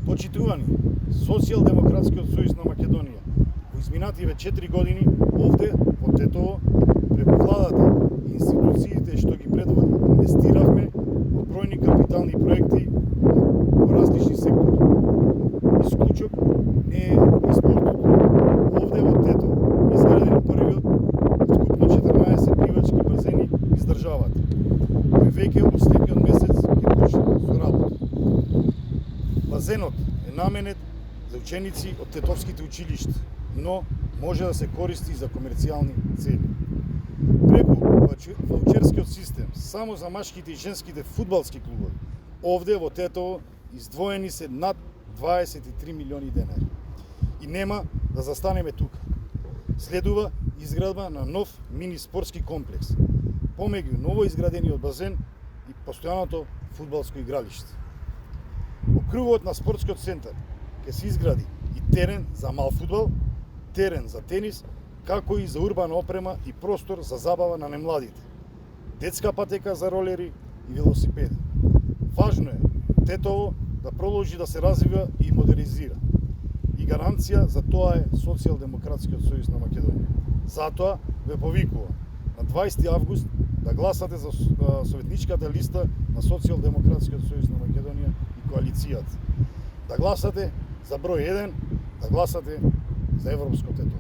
Почитувани, Социјалдемократскиот сојуз на Македонија во изминативе 4 години овде, во Тетово, преку владата и институциите што ги предводи, инвестиравме во бројни капитални проекти во различни сектори. Исклучок не е и спортот. Овде во Тетово изградени првиот од вкупно 14 пливачки базени из државата, кој веќе од следниот месец ќе почне со работа. Базенот е наменет за ученици од тетовските училишта, но може да се користи за комерцијални цели. Преку ваучерскиот систем, само за машките и женските фудбалски клубови, овде во Тетово издвоени се над 23 милиони денари. И нема да застанеме тука. Следува изградба на нов мини спортски комплекс, помеѓу новоизградениот базен и постојаното фудбалско игралиште. Во кругот на спортскиот центар ќе се изгради и терен за мал фудбал, терен за тенис, како и за урбана опрема и простор за забава на немладите, детска патека за ролери и велосипеди. Важно е Тетово да продолжи да се развива и модернизира. И гаранција за тоа е Социјалдемократскиот сојуз на Македонија. Затоа ве повикува на 20 август да гласате за советничката листа на Социјалдемократскиот сојуз на Македонија и коалицијата. Да гласате за број 1, да гласате за Европско Тетово.